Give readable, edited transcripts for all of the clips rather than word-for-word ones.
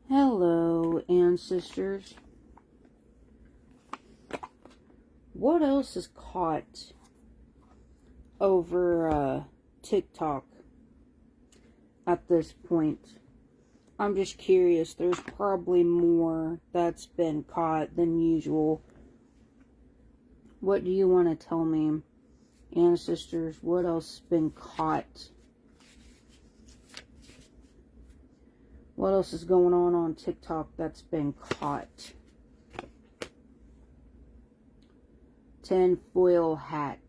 Hello, ancestors. What else is caught over TikTok at this point? I'm just curious. There's probably more that's been caught than usual. What do you want to tell me, ancestors? What else has been caught? What else is going on TikTok that's been caught? Tinfoil hat.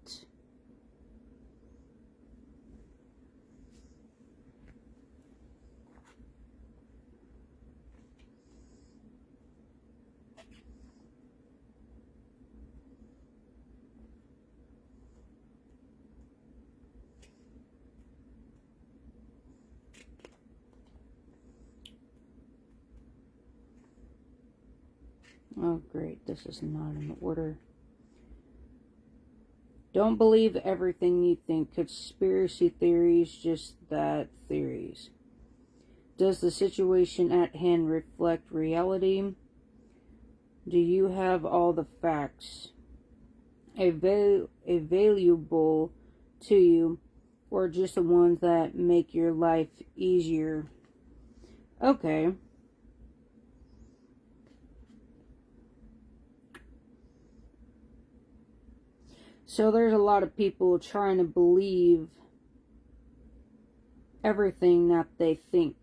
Oh, great. This is not in order. Don't believe everything you think. Conspiracy theories, just that, theories. Does the situation at hand reflect reality? Do you have all the facts available to you, or just the ones that make your life easier? Okay. So there's a lot of people trying to believe everything that they think.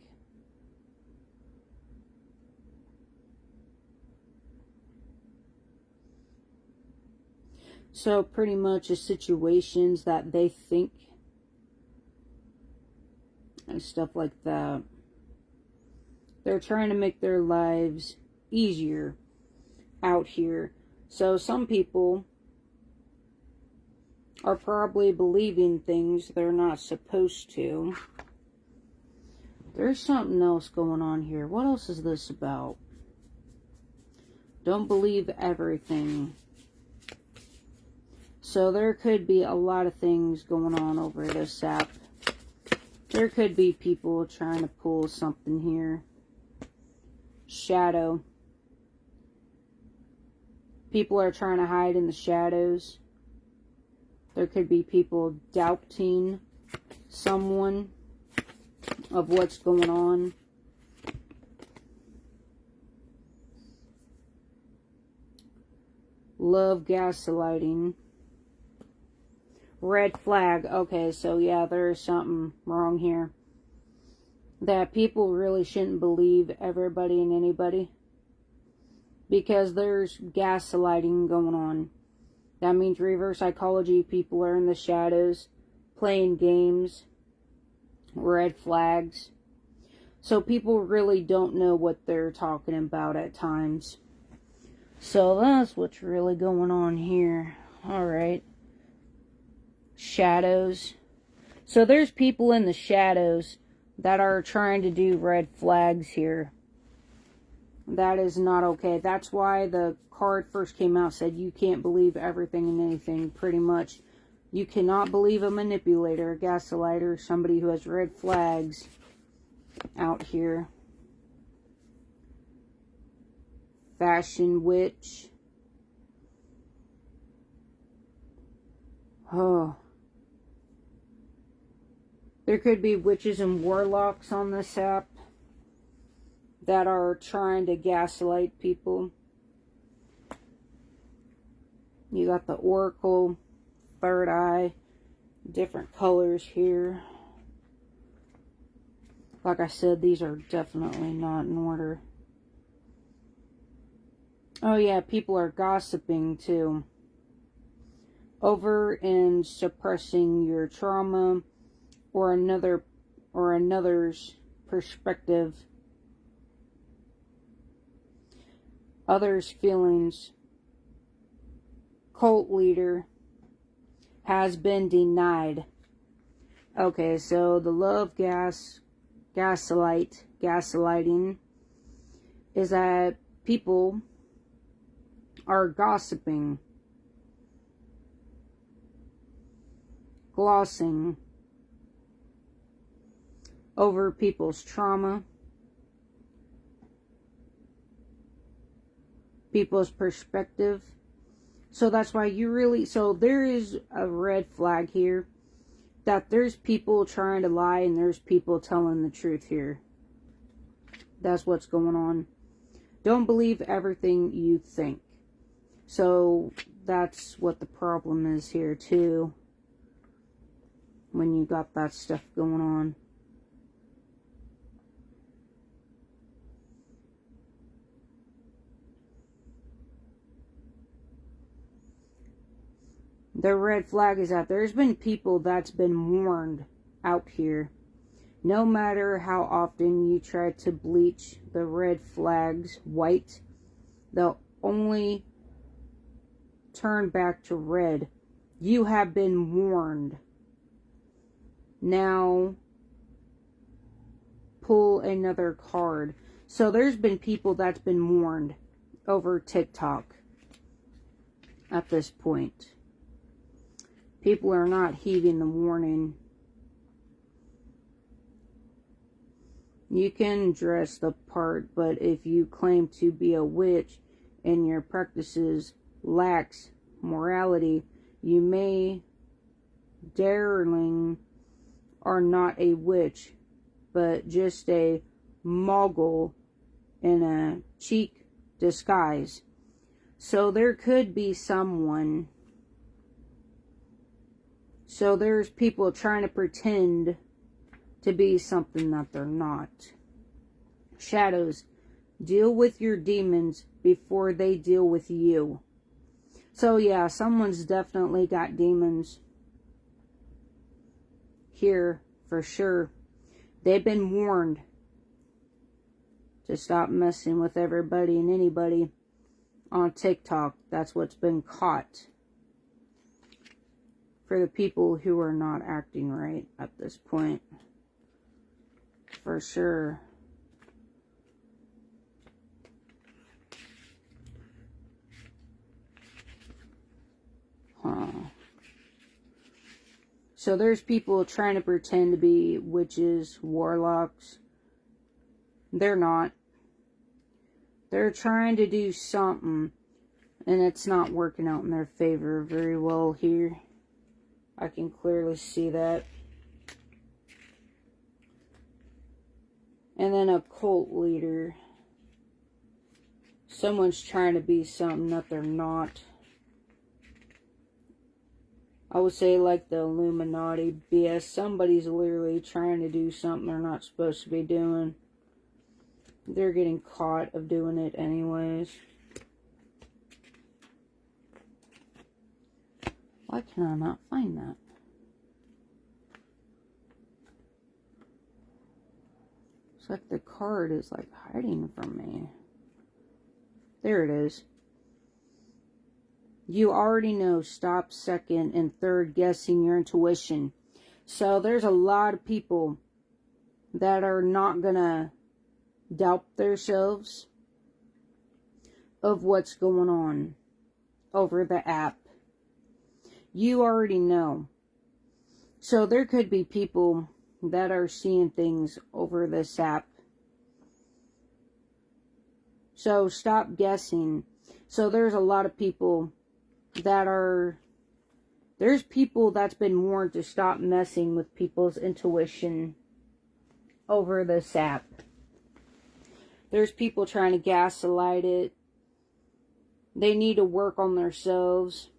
So pretty much the situations that they think and stuff like that. They're trying to make their lives easier out here. So some people are probably believing things they're not supposed to. There's something else going on here. What else is this about? Don't believe everything. So there could be a lot of things going on over this app. There could be people trying to pull something here. Shadow. People are trying to hide in the shadows. There could be people doubting someone of what's going on. Love gaslighting. Red flag. Okay, so yeah, there is something wrong here. That people really shouldn't believe everybody and anybody. Because there's gaslighting going on. That means reverse psychology. People are in the shadows, playing games, red flags. So people really don't know what they're talking about at times. So that's what's really going on here. Alright. Shadows. So there's people in the shadows that are trying to do red flags here. That is not okay. That's why the card first came out, said you can't believe everything and anything, pretty much. You cannot believe a manipulator, a gaslighter, somebody who has red flags out here. Fashion witch. Oh. There could be witches and warlocks on this app that are trying to gaslight people. You got the oracle, third eye, different colors here. Like I said, these are definitely not in order. Oh yeah, people are gossiping too. Over and suppressing your trauma or another's perspective. Others' feelings. Cult leader has been denied. Okay, so the love gaslighting is that people are gossiping, glossing over people's trauma, people's perspective. So that's why you really, so there is a red flag here that there's people trying to lie and there's people telling the truth here. That's what's going on. Don't believe everything you think. So that's what the problem is here too, when you got that stuff going on. The red flag is that there's been people that's been warned out here. No matter how often you try to bleach the red flags white, they'll only turn back to red. You have been warned. Now, pull another card. So there's been people that's been warned over TikTok at this point. People are not heeding the warning. You can dress the part, but if you claim to be a witch and your practices lacks morality, you may darling are not a witch, but just a mogul in a cheek disguise. So there could be someone. So there's people trying to pretend to be something that they're not. Shadows, deal with your demons before they deal with you. So yeah, someone's definitely got demons here for sure. They've been warned to stop messing with everybody and anybody on TikTok. That's what's been caught. For the people who are not acting right at this point. For sure. So there's people trying to pretend to be witches, warlocks. They're not. They're trying to do something, and it's not working out in their favor very well here. I can clearly see that. And then a cult leader. Someone's trying to be something that they're not. I would say like the Illuminati BS. Somebody's literally trying to do something they're not supposed to be doing. They're getting caught of doing it anyways. Why can I not find that? It's like the card is like hiding from me. There it is. You already know. Stop second and third guessing your intuition. So there's a lot of people that are not gonna doubt themselves of what's going on over the app. You already know. So there could be people that are seeing things over this app. So stop guessing. So there's a lot of people that are, there's people that's been warned to stop messing with people's intuition over this app. There's people trying to gaslight it. They need to work on themselves.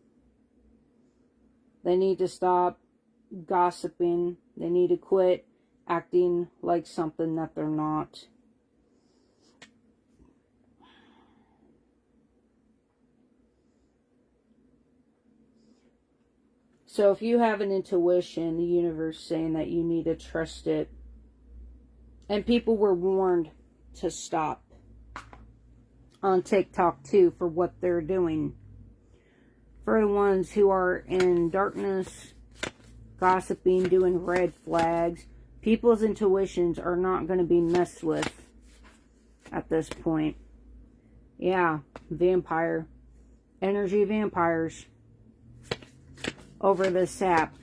They need to stop gossiping. They need to quit acting like something that they're not. So if you have an intuition, the universe saying that you need to trust it. And people were warned to stop on TikTok too for what they're doing. For the ones who are in darkness, gossiping, doing red flags, people's intuitions are not going to be messed with at this point. Yeah, vampire. Energy vampires over this app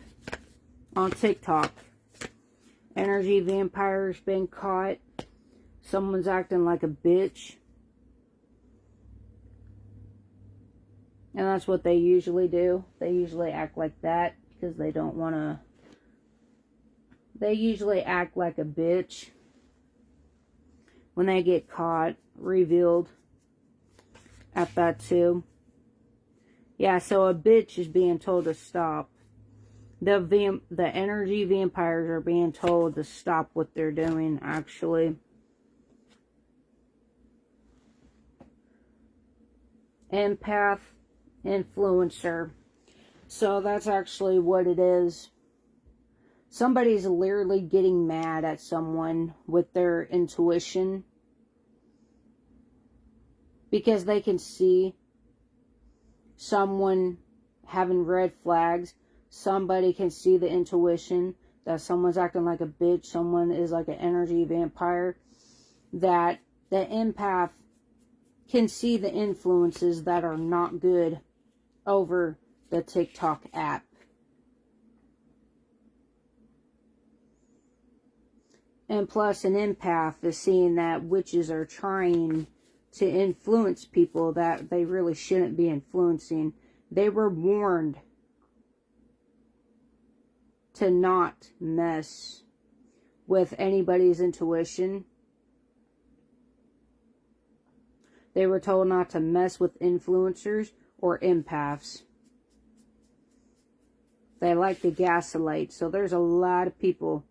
on TikTok. Energy vampires been caught. Someone's acting like a bitch. And that's what they usually do. They usually act like that because they don't want to. They usually act like a bitch when they get caught, revealed at that too. Yeah, so a bitch is being told to stop. The energy vampires are being told to stop what they're doing, actually. Empath, influencer. So that's actually what it is. Somebody's literally getting mad at someone with their intuition because they can see someone having red flags. Somebody can see the intuition that someone's acting like a bitch, someone is like an energy vampire, that the empath can see the influences that are not good over the TikTok app. And plus, an empath is seeing that witches are trying to influence people that they really shouldn't be influencing. They were warned to not mess with anybody's intuition. They were told not to mess with influencers or empaths. They like to gaslight. So there's a lot of people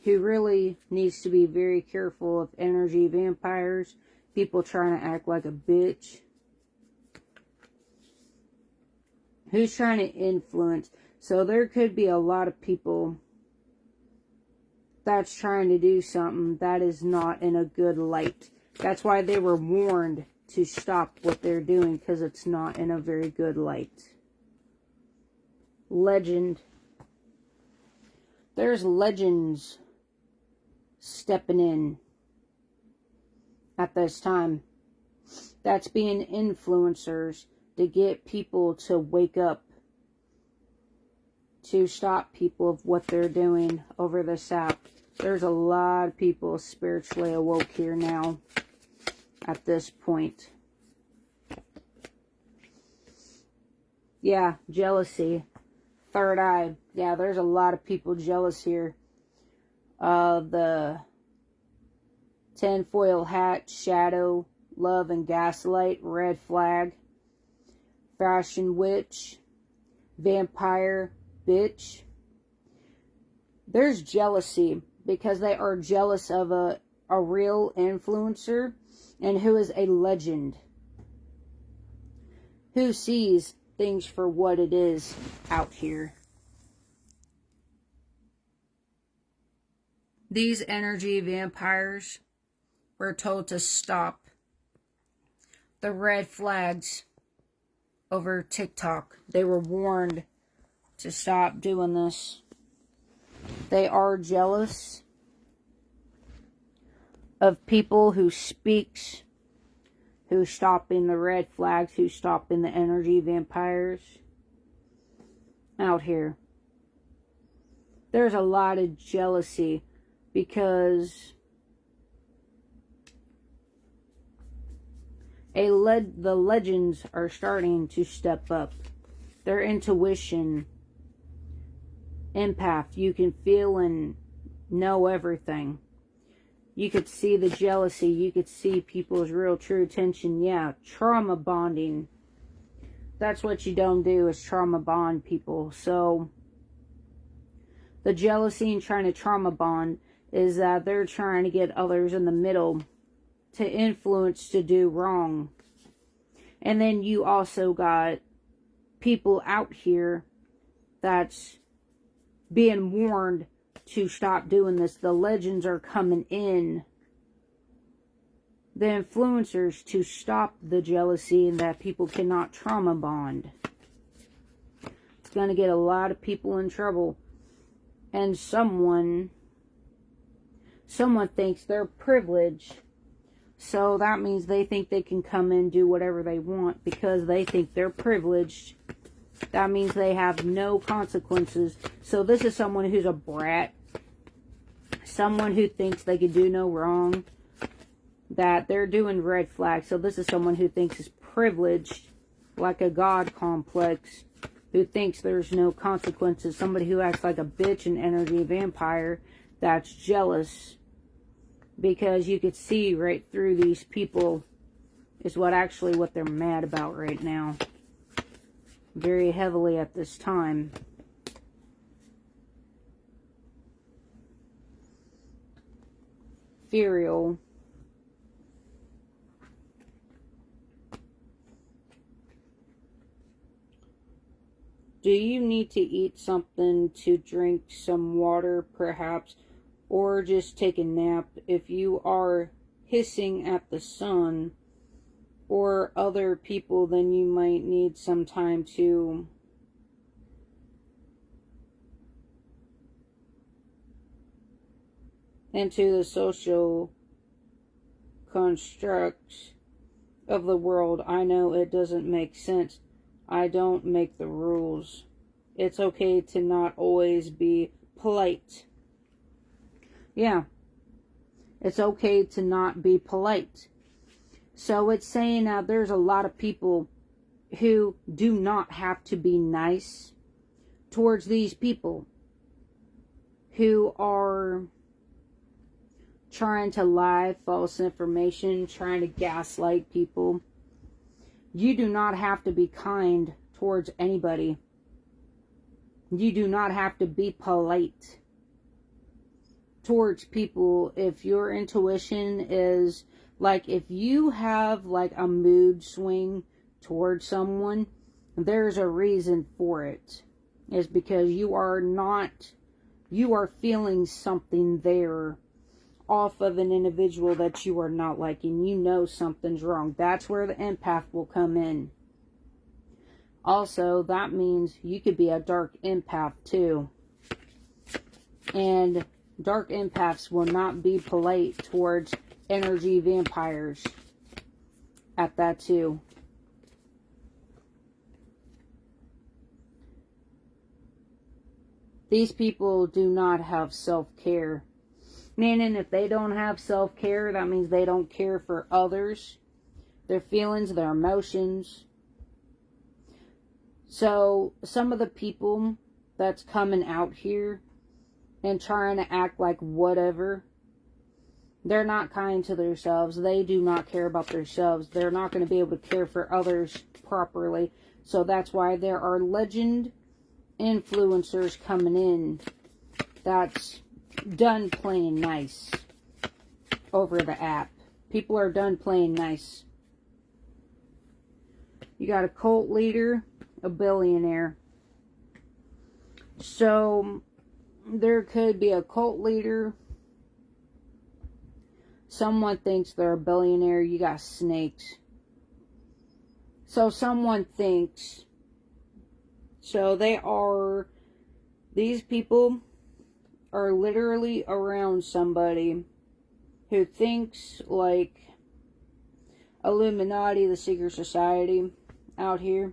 who really needs to be very careful of energy vampires. People trying to act like a bitch. Who's trying to influence. So there could be a lot of people that's trying to do something that is not in a good light. That's why they were warned to stop what they're doing, because it's not in a very good light. Legend. There's legends stepping in at this time. That's being influencers to get people to wake up, to stop people of what they're doing over this app. There's a lot of people spiritually awoke here now at this point. Yeah, jealousy. Third eye. Yeah, there's a lot of people jealous here. The tinfoil hat, shadow, love and gaslight, red flag, fashion witch, vampire, bitch. There's jealousy because they are jealous of a real influencer and who is a legend, who sees things for what it is out here. These energy vampires were told to stop the red flags over TikTok. They were warned to stop doing this. They are jealous of people who speaks, who stopping the red flags, who stopping the energy vampires out here. There's a lot of jealousy because the legends are starting to step up. Their intuition, empath, you can feel and know everything. You could see the jealousy. You could see people's real true attention. Yeah, trauma bonding. That's what you don't do, is trauma bond people. So the jealousy and trying to trauma bond is that they're trying to get others in the middle to influence to do wrong. And then you also got people out here that's being warned to stop doing this. The legends are coming in, the influencers, to stop the jealousy and that people cannot trauma bond. It's going to get a lot of people in trouble. And someone thinks they're privileged. So that means they think they can come in and do whatever they want because they think they're privileged. That means they have no consequences. So this is someone who's a brat. Someone who thinks they can do no wrong. That they're doing red flags. So this is someone who thinks is privileged like a god complex, who thinks there's no consequences. Somebody who acts like a bitch and energy vampire that's jealous, because you could see right through these people is what they're mad about right now. Very heavily at this time. Ethereal. Do you need to eat something, to drink some water perhaps, or just take a nap? If you are hissing at the sun or other people, then you might need some time to into the social constructs of the world. I know it doesn't make sense. I don't make the rules. It's okay to not always be polite. Yeah. It's okay to not be polite. So it's saying now there's a lot of people who do not have to be nice towards these people who are trying to lie, false information, trying to gaslight people. You do not have to be kind towards anybody. You do not have to be polite towards people. If your intuition is like, if you have like a mood swing towards someone, there's a reason for it. It's because you are feeling something there off of an individual that you are not liking. You know something's wrong. That's where the empath will come in. Also, that means you could be a dark empath too. And dark empaths will not be polite towards energy vampires at that too. These people do not have self-care. Meaning, if they don't have self-care, that means they don't care for others, their feelings, their emotions. So, some of the people that's coming out here and trying to act like whatever, they're not kind to themselves. They do not care about themselves. They're not going to be able to care for others properly. So, that's why there are legend influencers coming in that's done playing nice over the app. People are done playing nice. You got a cult leader, a billionaire. So there could be a cult leader. Someone thinks they're a billionaire. You got snakes. So someone thinks. So these people are literally around somebody who thinks like Illuminati, the secret society out here.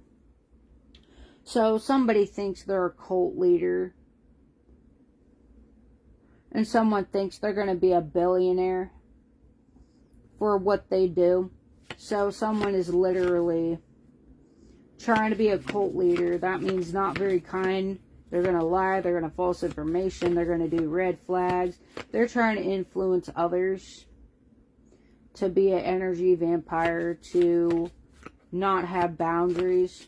So somebody thinks they're a cult leader, and someone thinks they're going to be a billionaire for what they do. So someone is literally trying to be a cult leader. That means not very kind. They're going to lie. They're going to false information. They're going to do red flags. They're trying to influence others to be an energy vampire, to not have boundaries.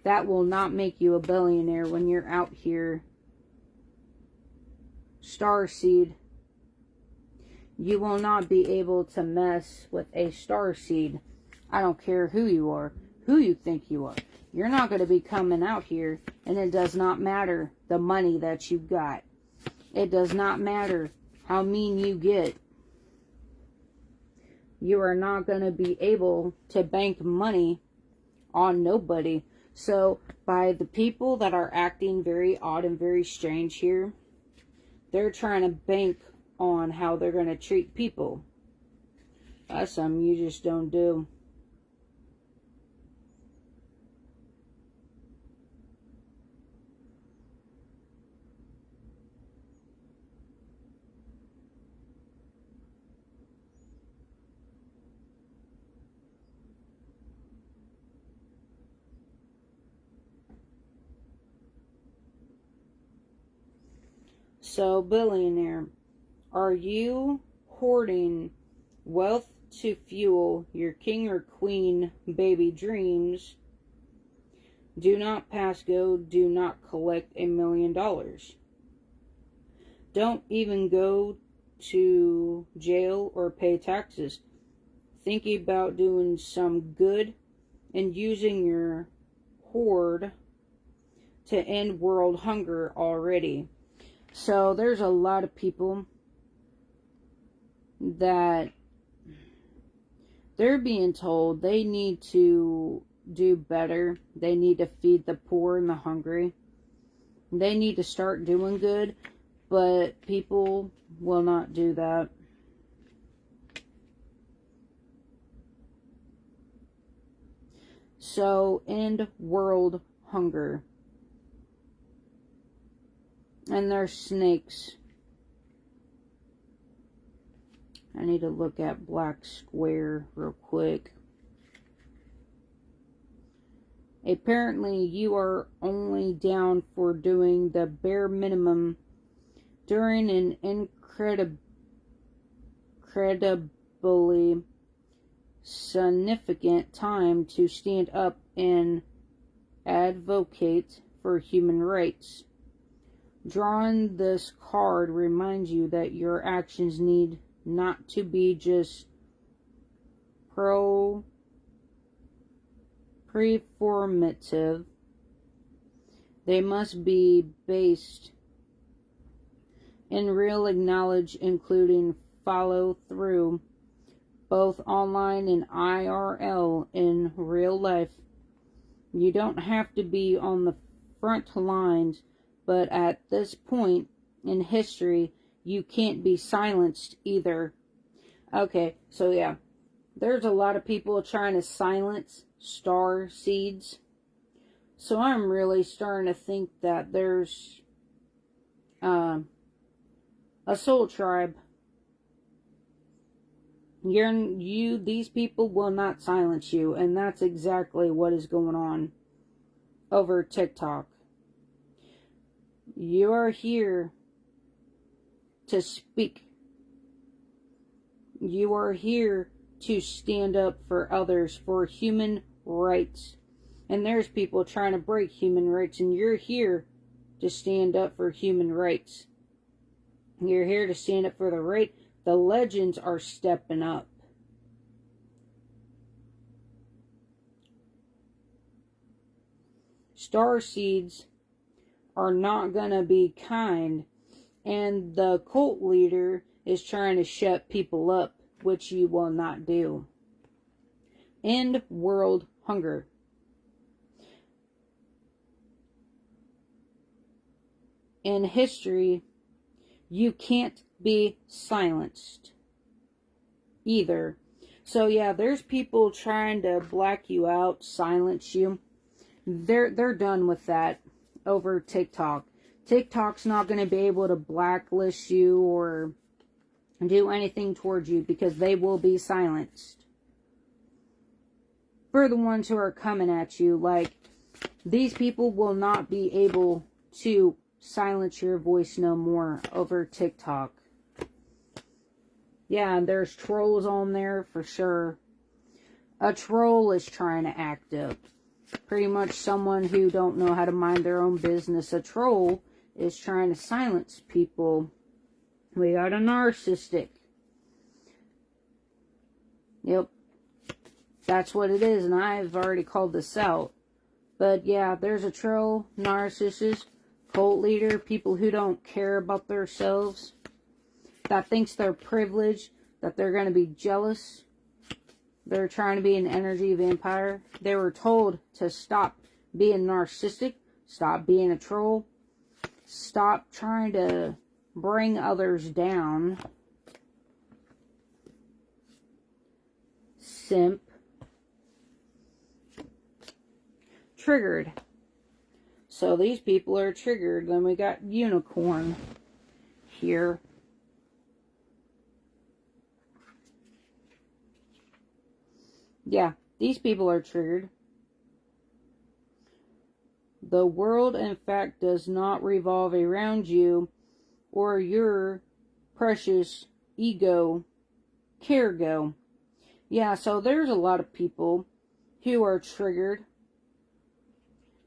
That will not make you a billionaire when you're out here. Starseed. You will not be able to mess with a starseed. I don't care who you are, who you think you are. You're not going to be coming out here, and it does not matter the money that you got. It does not matter how mean you get. You are not going to be able to bank money on nobody. So, by the people that are acting very odd and very strange here, they're trying to bank on how they're going to treat people. That's something you just don't do. So, billionaire, are you hoarding wealth to fuel your king or queen baby dreams? Do not pass go. Do not collect $1 million. Don't even go to jail or pay taxes. Think about doing some good and using your hoard to end world hunger already. So there's a lot of people that they're being told they need to do better. They need to feed the poor and the hungry. They need to start doing good, but people will not do that. So, end world hunger. And there's snakes. I need to look at Black Square real quick. Apparently, you are only down for doing the bare minimum during an incredibly significant time to stand up and advocate for human rights. Drawing this card reminds you that your actions need not to be just performative. They must be based in real knowledge, including follow through, both online and IRL in real life. You don't have to be on the front lines, but at this point in history, you can't be silenced either. Okay, so yeah, there's a lot of people trying to silence star seeds. So I'm really starting to think that there's a soul tribe. These people will not silence you, and that's exactly what is going on over TikTok. You are here to speak. You are here to stand up for others, for human rights. And there's people trying to break human rights, and you're here to stand up for human rights. You're here to stand up for the right. The legends are stepping up. Star seeds are not going to be kind, and the cult leader is trying to shut people up, which you will not do. End world hunger. In history, you can't be silenced either. So yeah, there's people trying to black you out, silence you. They're done with that over TikTok. TikTok's not going to be able to blacklist you or do anything towards you because they will be silenced. For the ones who are coming at you, like, these people will not be able to silence your voice no more over TikTok. Yeah, there's trolls on there for sure. A troll is trying to act up. Pretty much someone who don't know how to mind their own business. A troll is trying to silence people. We got a narcissistic. Yep. That's what it is, and I've already called this out. But yeah, there's a troll, narcissist, cult leader, people who don't care about themselves, that thinks they're privileged, that they're going to be jealous. They're trying to be an energy vampire. They were told to stop being narcissistic, stop being a troll, stop trying to bring others down. Simp. Triggered. So these people are triggered. Then we got unicorn here. Yeah, these people are triggered. The world, in fact, does not revolve around you. or your precious ego care go. Yeah, so there's a lot of people who are triggered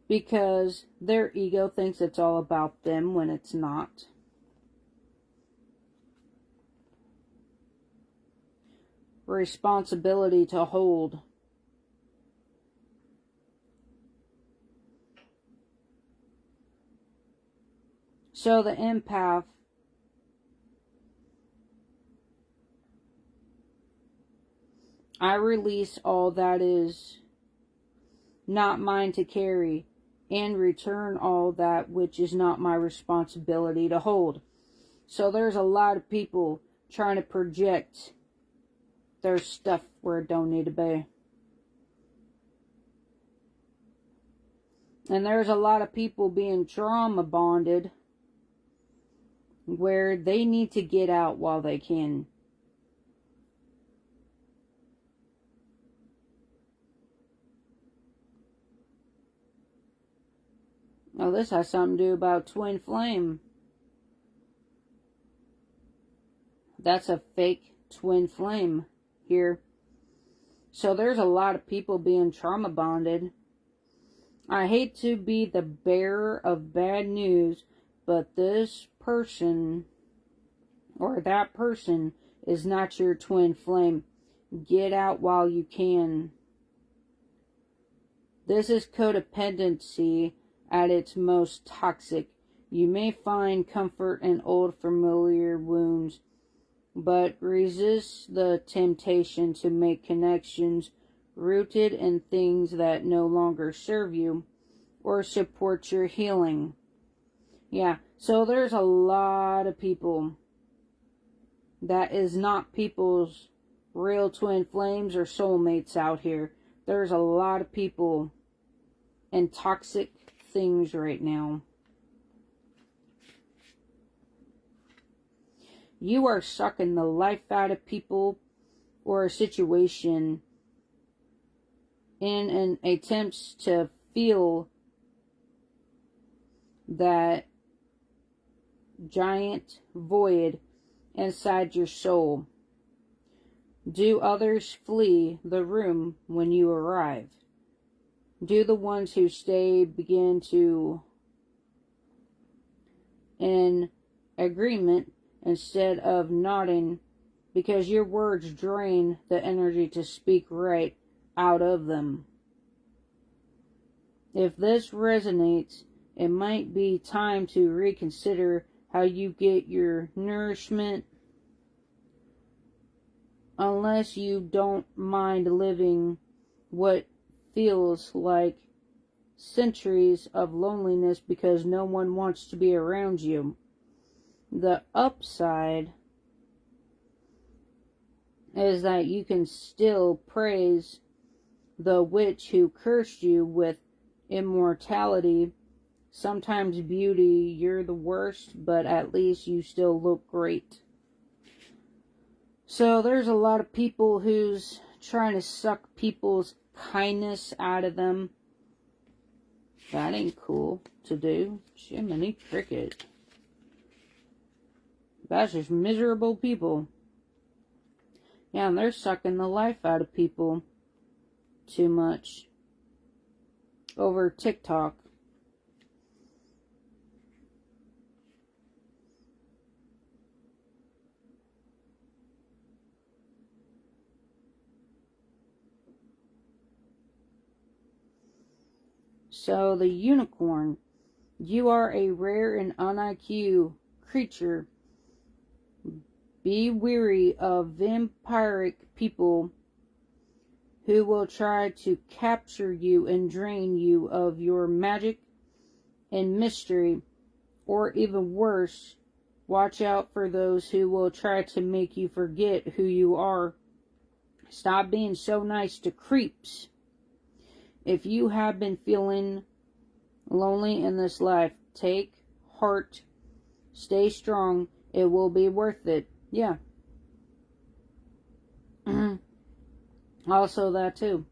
because their ego thinks it's all about them when it's not. Responsibility to hold. So the empath I release all that is not mine to carry, and return all that which is not my responsibility to hold. So there's a lot of people trying to project their stuff where it don't need to be. And there's a lot of people being trauma bonded where they need to get out while they can. Oh, this has something to do about twin flame. That's a fake twin flame here. So there's a lot of people being trauma bonded. I hate to be the bearer of bad news, but this person or that person is not your twin flame. Get out while you can. This is codependency at its most toxic. You may find comfort in old familiar wounds, but resist the temptation to make connections rooted in things that no longer serve you or support your healing. Yeah, so there's a lot of people that is not people's real twin flames or soulmates out here. There's a lot of people in toxic things right now. You are sucking the life out of people or a situation in an attempt to feel that giant void inside your soul. Do others flee the room when you arrive? Do the ones who stay begin to in agreement instead of nodding, because your words drain the energy to speak right out of them? If this resonates, it might be time to reconsider how you get your nourishment, unless you don't mind living what feels like centuries of loneliness because no one wants to be around you. The upside is that you can still praise the witch who cursed you with immortality. Sometimes beauty, you're the worst, but at least you still look great. So there's a lot of people who's trying to suck people's kindness out of them. That ain't cool to do. Jiminy Cricket. That's just miserable people. Yeah, and they're sucking the life out of people too much over TikTok. So the unicorn, you are a rare and un-IQ creature. Be wary of vampiric people who will try to capture you and drain you of your magic and mystery, or even worse, watch out for those who will try to make you forget who you are. Stop being so nice to creeps. If you have been feeling lonely in this life, take heart, stay strong, it will be worth it. Yeah. Also that too.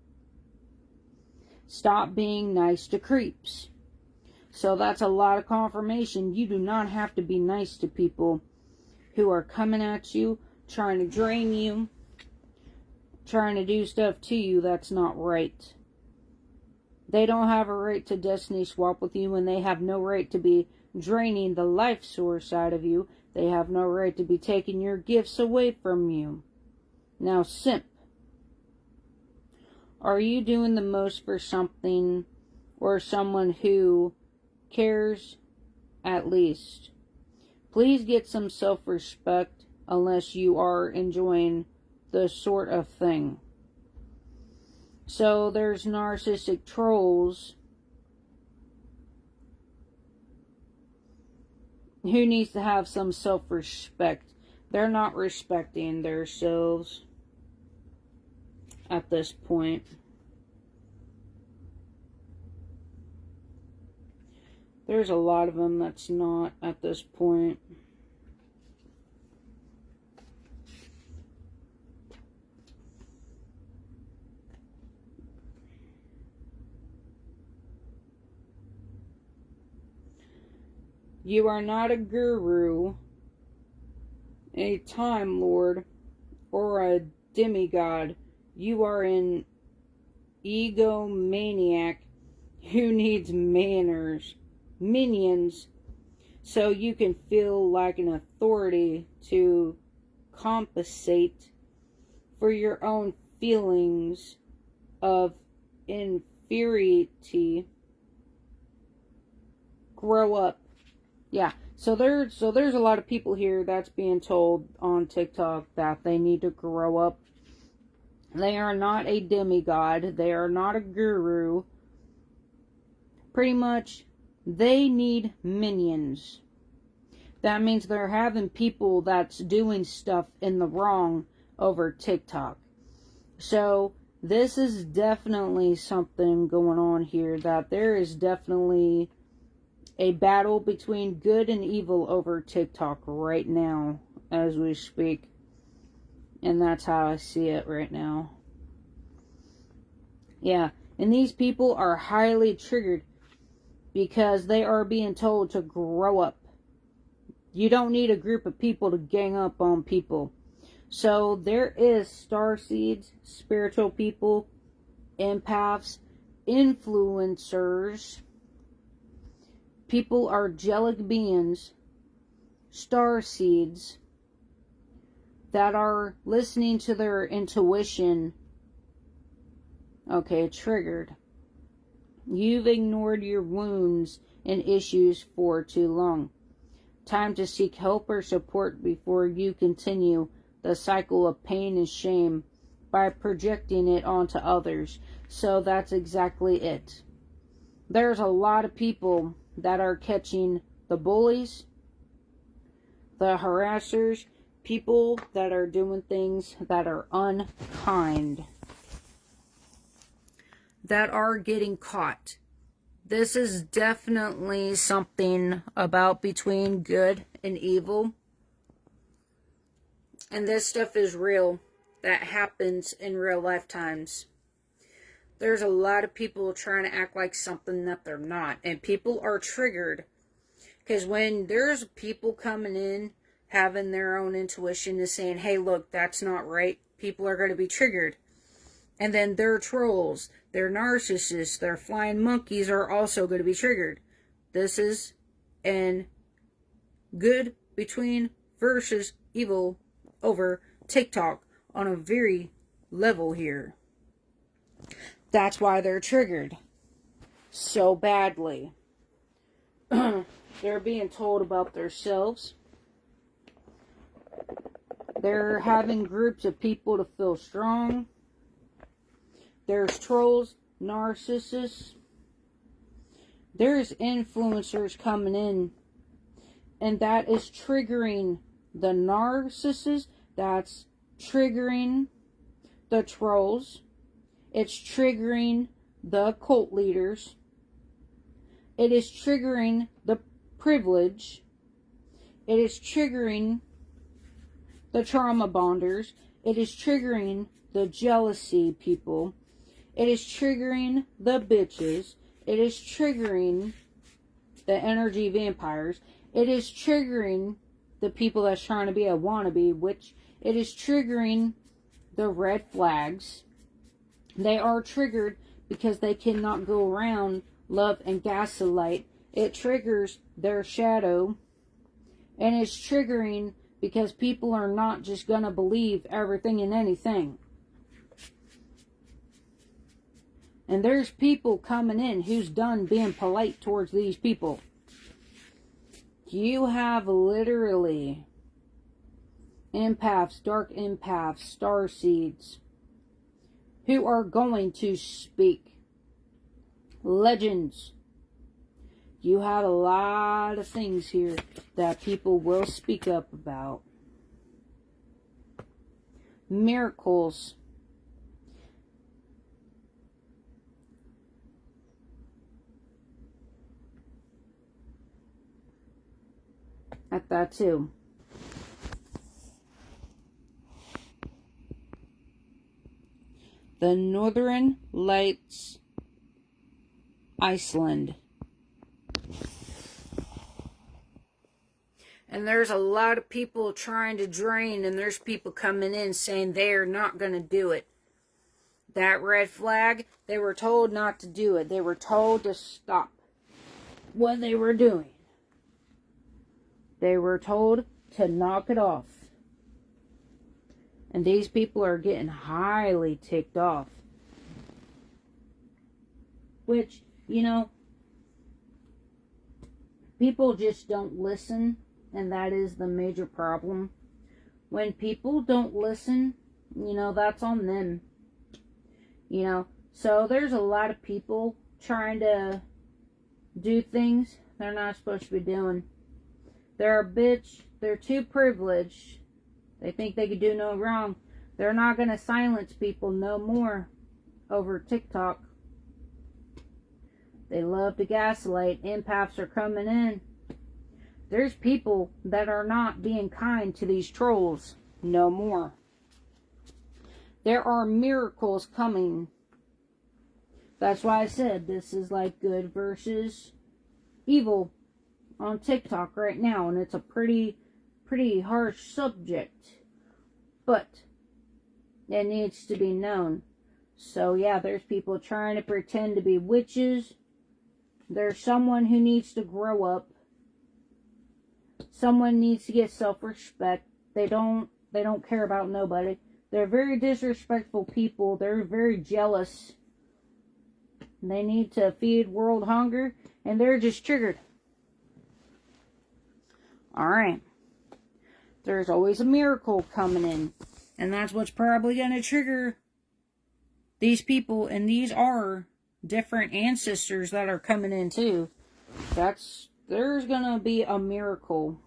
Stop being nice to creeps. So that's a lot of confirmation. You do not have to be nice to people who are coming at you, trying to drain you, trying to do stuff to you that's not right. They don't have a right to destiny swap with you, and they have no right to be draining the life source out of you. They have no right to be taking your gifts away from you. Now, simp. Are you doing the most for something or someone who cares at least? Please get some self-respect unless you are enjoying the sort of thing. So there's narcissistic trolls who needs to have some self-respect. They're not respecting themselves at this point. There's a lot of them that's not at this point. You are not a guru, a time lord, or a demigod. You are an egomaniac who needs minions, so you can feel like an authority to compensate for your own feelings of inferiority. Grow up. Yeah, so there's a lot of people here that's being told on TikTok that they need to grow up. They are not a demigod. They are not a guru. Pretty much, they need minions. That means they're having people that's doing stuff in the wrong over TikTok. So, this is definitely something going on here, that there is definitely a battle between good and evil over TikTok right now as we speak. And that's how I see it right now. Yeah, and these people are highly triggered because they are being told to grow up. You don't need a group of people to gang up on people. So there is starseeds, spiritual people, empaths, influencers. People are angelic beings, starseeds, that are listening to their intuition. Okay, triggered. You've ignored your wounds and issues for too long. Time to seek help or support before you continue the cycle of pain and shame by projecting it onto others. So that's exactly it. There's a lot of people that are catching the bullies, the harassers, people that are doing things that are unkind, that are getting caught. This is definitely something about between good and evil. And this stuff is real. That happens in real lifetimes. There's a lot of people trying to act like something that they're not. And people are triggered. Because when there's people coming in, having their own intuition and saying, hey, look, that's not right, people are going to be triggered. And then their trolls, their narcissists, their flying monkeys are also going to be triggered. This is an good between versus evil over TikTok on a very level here. That's why they're triggered so badly. They're being told about themselves. They're having groups of people to feel strong. There's trolls, narcissists. There's influencers coming in. And that is triggering the narcissists. That's triggering the trolls. It's triggering the cult leaders. It is triggering the privilege. It is triggering the trauma bonders. It is triggering the jealousy people. It is triggering the bitches. It is triggering the energy vampires. It is triggering the people that's trying to be a wannabe, which it is triggering the red flags. They are triggered because they cannot go around love and gaslight. It triggers their shadow. And it's triggering because people are not just going to believe everything and anything. And there's people coming in who's done being polite towards these people. You have literally empaths, dark empaths, starseeds, who are going to speak. Legends. You have a lot of things here that people will speak up about. Miracles. At that too. The Northern Lights, Iceland. And there's a lot of people trying to drain, and there's people coming in saying they are not going to do it. That red flag, they were told not to do it. They were told to stop what they were doing. They were told to knock it off. And these people are getting highly ticked off. Which, you know, people just don't listen. And that is the major problem. When people don't listen, you know, that's on them. You know, so there's a lot of people trying to do things they're not supposed to be doing. They're a bitch. They're too privileged. They think they could do no wrong. They're not going to silence people no more over TikTok. They love to gaslight. Empaths are coming in. There's people that are not being kind to these trolls no more. There are miracles coming. That's why I said this is like good versus evil on TikTok right now. And it's a pretty harsh subject. But it needs to be known. So yeah, there's people trying to pretend to be witches. There's someone who needs to grow up. Someone needs to get self-respect. They don't care about nobody. They're very disrespectful people. They're very jealous. They need to feed world hunger. And they're just triggered. Alright. There's always a miracle coming in. And that's what's probably going to trigger these people. And these are different ancestors that are coming in too. There's going to be a miracle.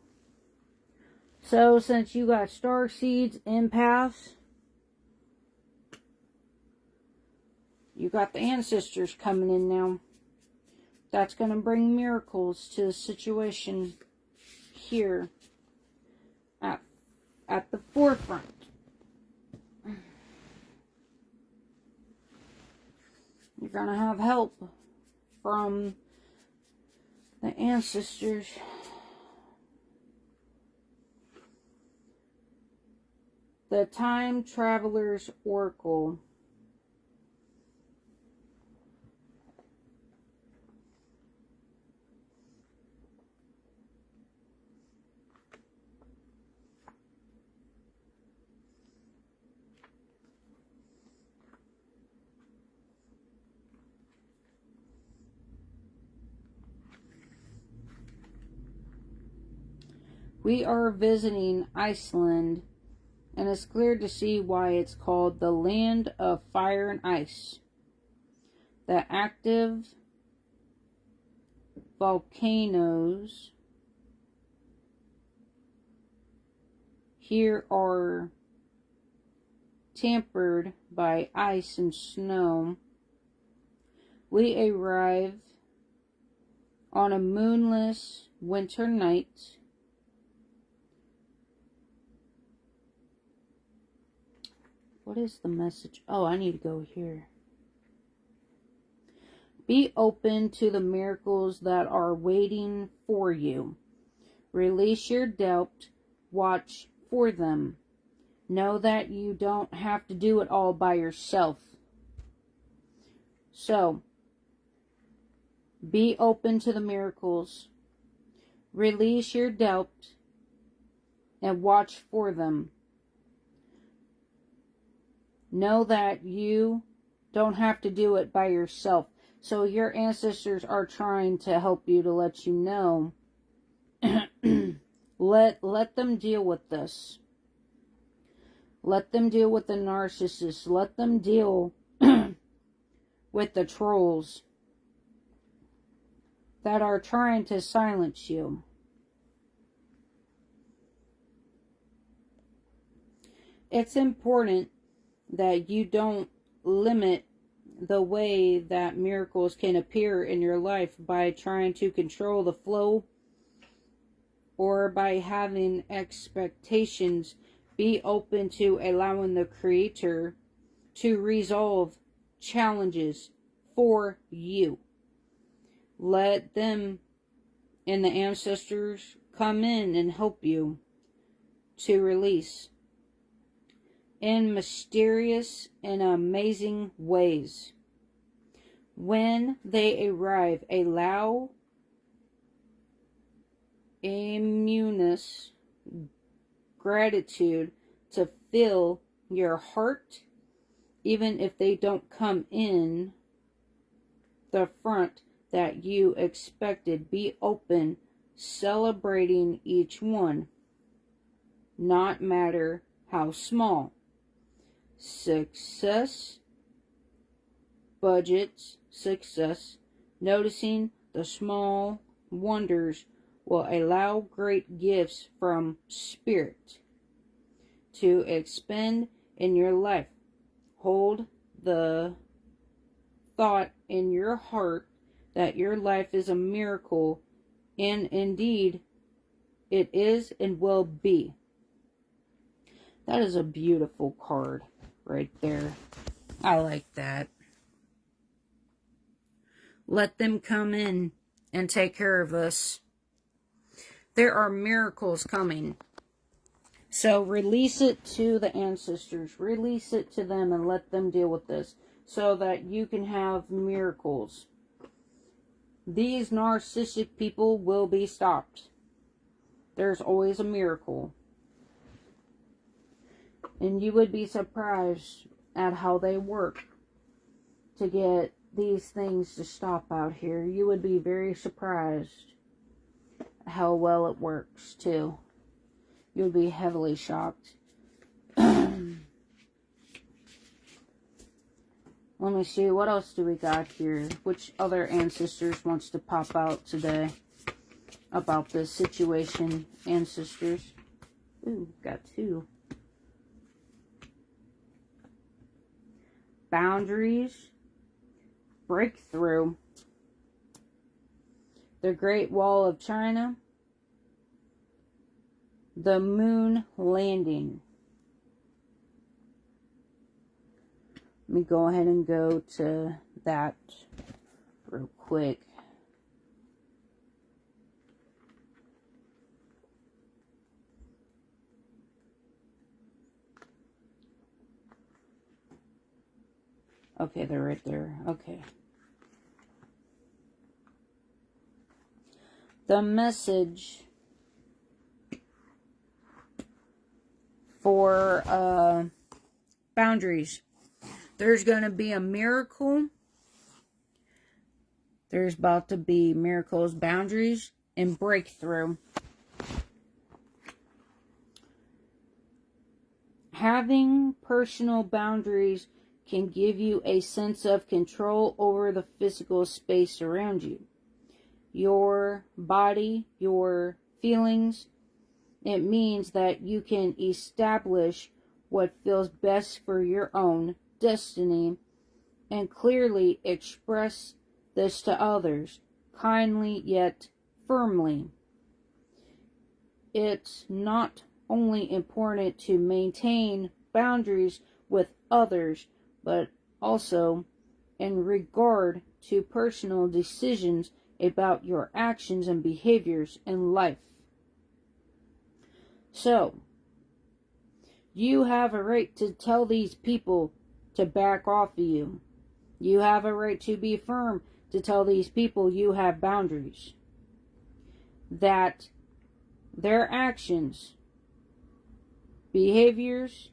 So, since you got starseeds, empaths, you got the ancestors coming in now. That's going to bring miracles to the situation here at the forefront. You're going to have help from the ancestors. The Time Traveler's Oracle. We are visiting Iceland, and it's clear to see why it's called the Land of Fire and Ice. The active volcanoes here are tempered by ice and snow. We arrive on a moonless winter night. What is the message? Oh, I need to go here. Be open to the miracles that are waiting for you. Release your doubt. Watch for them. Know that you don't have to do it all by yourself. So, be open to the miracles. Release your doubt and watch for them. Know that you don't have to do it by yourself. So your ancestors are trying to help you, to let you know. let them deal with this. Let them deal with the narcissists. Let them deal with the trolls that are trying to silence you. It's important that you don't limit the way that miracles can appear in your life by trying to control the flow or by having expectations. Be open to allowing the Creator to resolve challenges for you. Let them and the ancestors come in and help you to release in mysterious and amazing ways. When they arrive, allow immense gratitude to fill your heart, even if they don't come in the front that you expected. Be open, celebrating each one, not matter how small. Success, budgets, success, noticing the small wonders will allow great gifts from Spirit to expend in your life. Hold the thought in your heart that your life is a miracle, and indeed it is and will be. That is a beautiful card right there. I like that. Let them come in and take care of us. There are miracles coming. So release it to the ancestors. Release it to them and let them deal with this so that you can have miracles. These narcissistic people will be stopped. There's always a miracle. And you would be surprised at how they work to get these things to stop out here. You would be very surprised how well it works, too. You would be heavily shocked. Let me see, what else do we got here? Which other ancestors wants to pop out today about this situation? Ancestors. Ooh, got two. Boundaries. Breakthrough. The Great Wall of China. The moon landing. Let me go ahead and go to that real quick. Okay, they're right there. Okay. The message for boundaries. There's going to be a miracle. There's about to be miracles, boundaries, and breakthrough. Having personal boundaries can give you a sense of control over the physical space around you. Your body, your feelings. It means that you can establish what feels best for your own destiny and clearly express this to others, kindly yet firmly. It's not only important to maintain boundaries with others, but also in regard to personal decisions about your actions and behaviors in life. So, you have a right to tell these people to back off of you. You have a right to be firm to tell these people you have boundaries. That their actions, behaviors,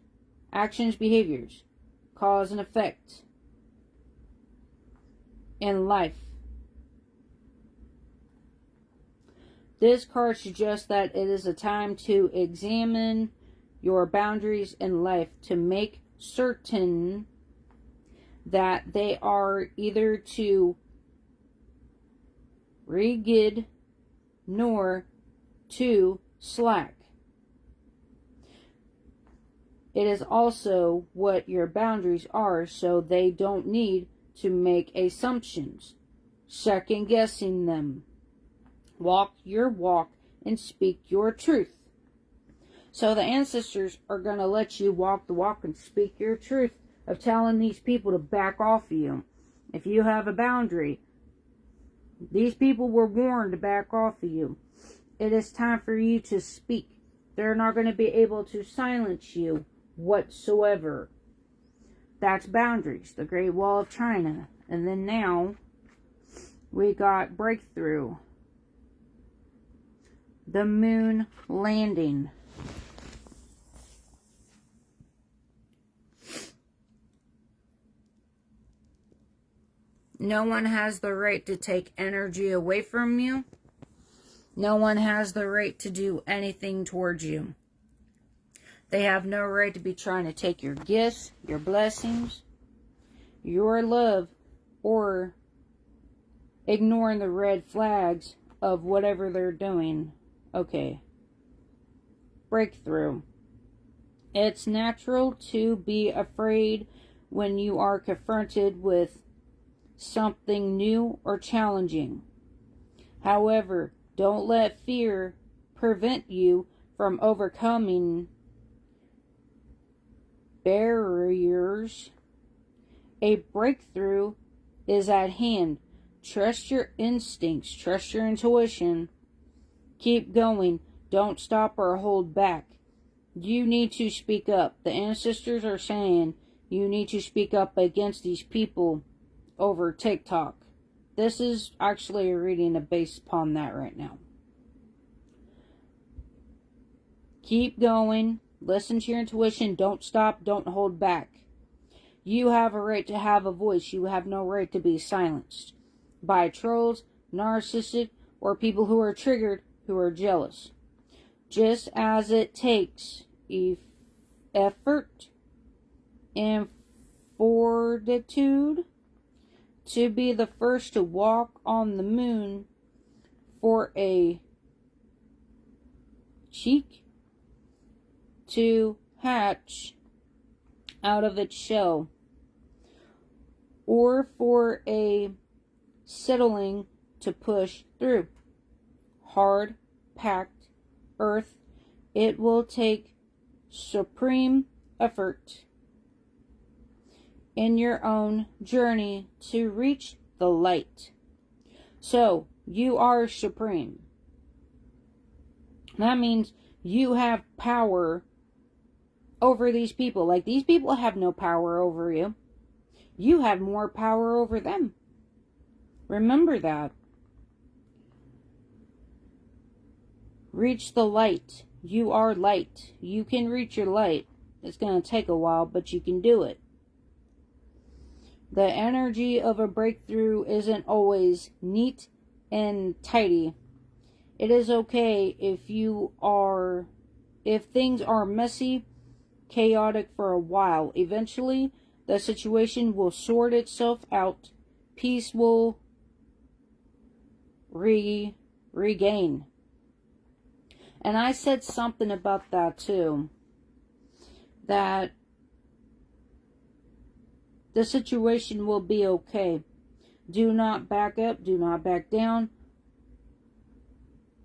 cause and effect in life. This card suggests that it is a time to examine your boundaries in life to make certain that they are either too rigid nor too slack. It is also what your boundaries are, so they don't need to make assumptions, second guessing them. Walk your walk and speak your truth. So the ancestors are going to let you walk the walk and speak your truth of telling these people to back off of you. If you have a boundary, these people were warned to back off of you. It is time for you to speak. They're not going to be able to silence you whatsoever. That's boundaries, the Great Wall of China. And then now we got breakthrough. The moon landing. No one has the right to take energy away from you. No one has the right to do anything towards you. They have no right to be trying to take your gifts, your blessings, your love, or ignoring the red flags of whatever they're doing. Okay. Breakthrough. It's natural to be afraid when you are confronted with something new or challenging. However, don't let fear prevent you from overcoming barriers. A breakthrough is at hand. Trust your instincts. Trust your intuition. Keep going. Don't stop or hold back. You need to speak up. The ancestors are saying you need to speak up against these people over TikTok. This is actually a reading based upon that right now. Keep going. Listen to your intuition. Don't stop. Don't hold back. You have a right to have a voice. You have no right to be silenced by trolls, narcissistic, or people who are triggered, who are jealous. Just as it takes effort and fortitude to be the first to walk on the moon for a cheek to hatch out of its shell, or for a settling to push through hard packed earth, it will take supreme effort in your own journey to reach the light. So, you are supreme. That means you have power over these people. Like, these people have no power over you. You have more power over them. Remember that. Reach the light. You are light. You can reach your light. It's going to take a while, but you can do it. The energy of a breakthrough isn't always neat and tidy. It is okay if things are messy, chaotic for a while. Eventually, the situation will sort itself out. Peace will regain. And I said something about that too. That the situation will be okay. Do not back up. Do not back down.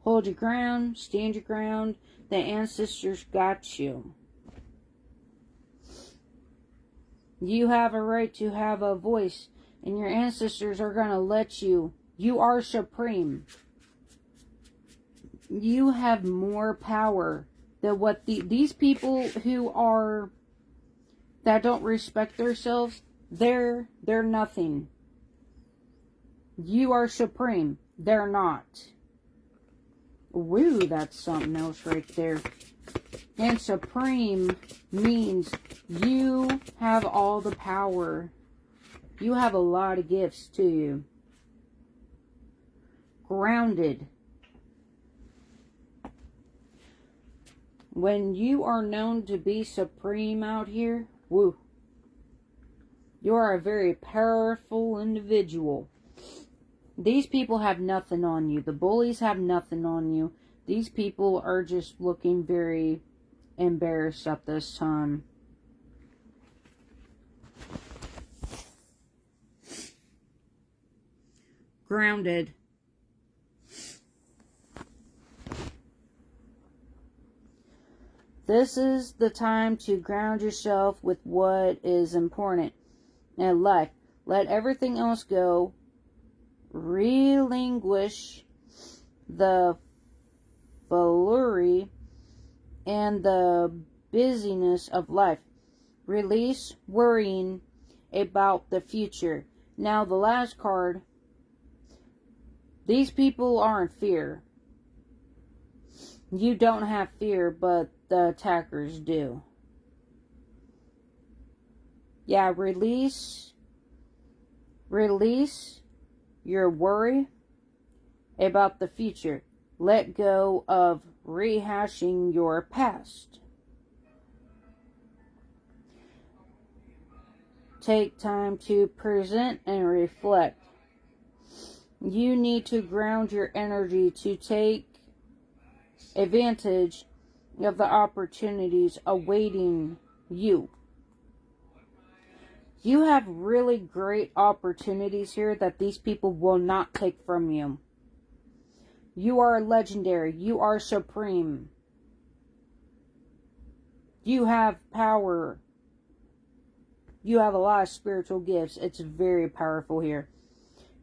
Hold your ground. Stand your ground. The ancestors got you. You have a right to have a voice And your ancestors are going to let you. You are supreme. You have more power than what these people who are, that don't respect themselves, they're nothing. You are supreme. They're not. Woo, that's something else right there. And supreme means you have all the power. You have a lot of gifts to you. Grounded. When you are known to be supreme out here, woo, you are a very powerful individual. These people have nothing on you. The bullies have nothing on you. These people are just looking very embarrassed at this time. Grounded. This is the time to ground yourself with what is important in life. Let everything else go. Relinquish the flurry and the busyness of life. Release worrying about the future. Now, the last card. These people are in fear. You don't have fear, but the attackers do. Yeah, release your worry about the future. Let go of rehashing your past. Take time to present and reflect. You need to ground your energy to take advantage of the opportunities awaiting you. You have really great opportunities here that these people will not take from you. You are legendary. You are supreme. You have power. You have a lot of spiritual gifts. It's very powerful here.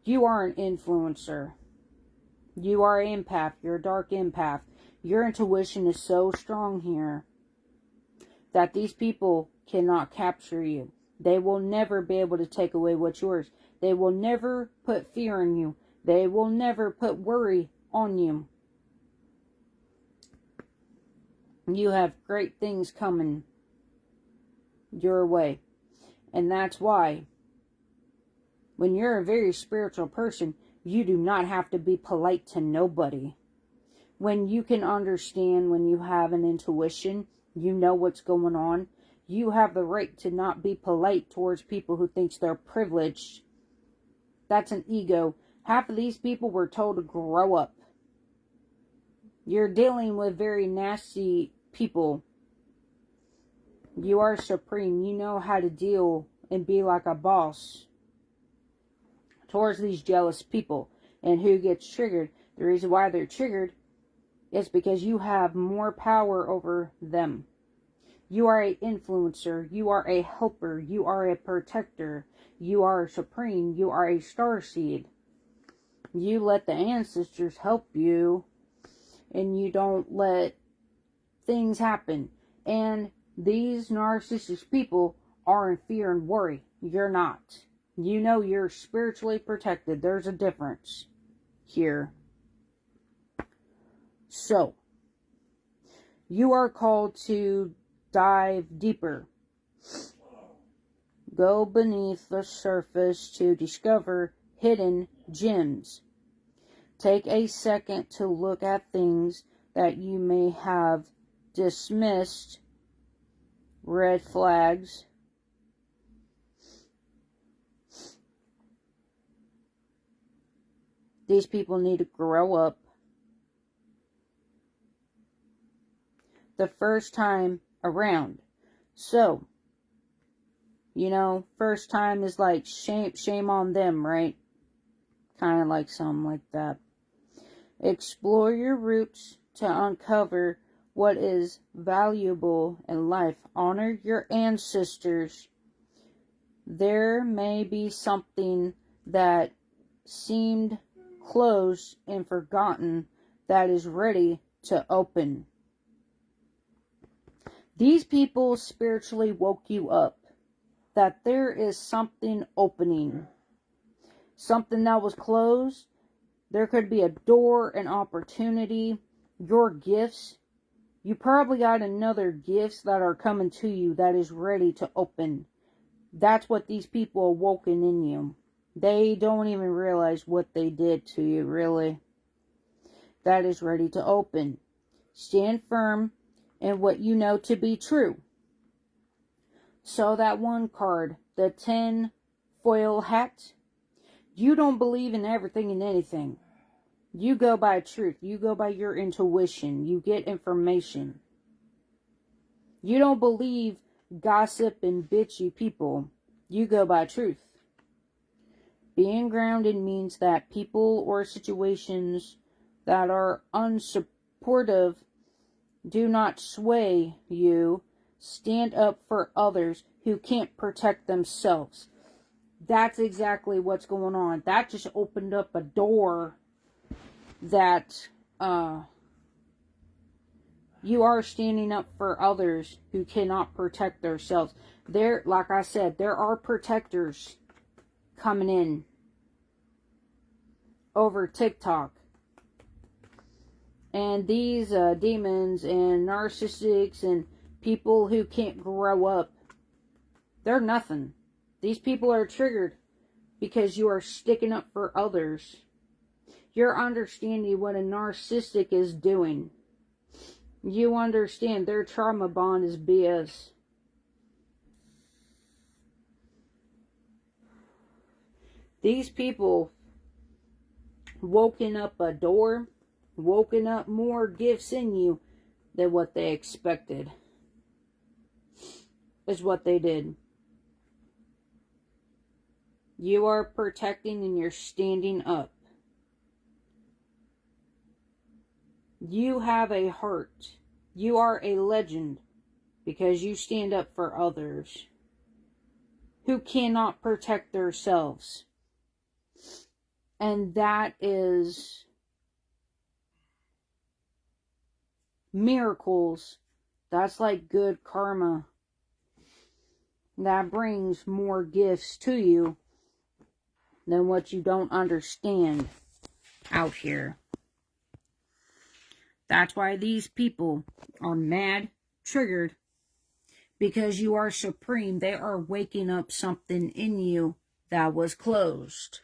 You are an influencer. You are an empath. You're a dark empath. Your intuition is so strong here that these people cannot capture you. They will never be able to take away what's yours. They will never put fear in you. They will never put worry on you. You have great things coming your way. And that's why, when you're a very spiritual person, you do not have to be polite to nobody. When you can understand, when you have an intuition, you know what's going on. You have the right to not be polite towards people who thinks they're privileged. That's an ego. Half of these people were told to grow up. You're dealing with very nasty people. You are supreme. You know how to deal and be like a boss towards these jealous people. And who gets triggered? The reason why they're triggered is because you have more power over them. You are an influencer. You are a helper. You are a protector. You are supreme. You are a starseed. You let the ancestors help you. And you don't let things happen. And these narcissistic people are in fear and worry. You're not. You know you're spiritually protected. There's a difference here. So, you are called to dive deeper. Go beneath the surface to discover hidden gems. Take a second to look at things that you may have dismissed. Red flags. These people need to grow up. The first time around. So, first time is like shame on them, right? Kind of like something like that. Explore your roots to uncover what is valuable in life. Honor your ancestors. there may be something that seemed closed and forgotten that is ready to open. These people spiritually woke you up that there is something opening. Something that was closed. There could be a door, an opportunity, your gifts. You probably got another gifts that are coming to you that is ready to open. That's what these people awoken in you. They don't even realize what they did to you, really. That is ready to open. Stand firm in what you know to be true. So that one card, the 10 foil hat, you don't believe in everything and anything. You go by truth. You go by your intuition. You get information. You don't believe gossip and bitchy people. You go by truth. Being grounded means that people or situations that are unsupportive do not sway you. Stand up for others who can't protect themselves. That's exactly what's going on. That just opened up a door that you are standing up for others who cannot protect themselves. There, like I said, there are protectors coming in over TikTok. And these demons and narcissistics and people who can't grow up, they're nothing. These people are triggered because you are sticking up for others. You're understanding what a narcissistic is doing. You understand their trauma bond is BS. These people woken up a door, woken up more gifts in you than what they expected. Is what they did. You are protecting and you're standing up. You have a heart. You are a legend because you stand up for others who cannot protect themselves. And that is miracles. That's like good karma. That brings more gifts to you than what you don't understand out here. That's why these people are mad, triggered, because you are supreme. They are waking up something in you that was closed.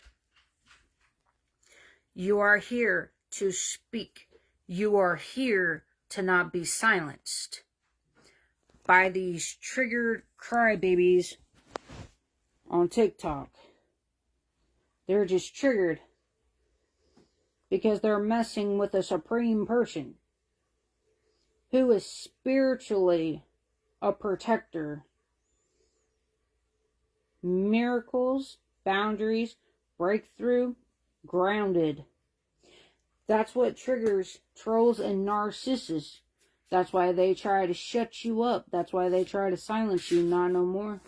You are here to speak. You are here to not be silenced by these triggered crybabies on TikTok. They're just triggered because they're messing with a supreme person who is spiritually a protector. Miracles, boundaries, breakthrough, grounded. That's what triggers trolls and narcissists. That's why they try to shut you up. That's why they try to silence you. Not no more.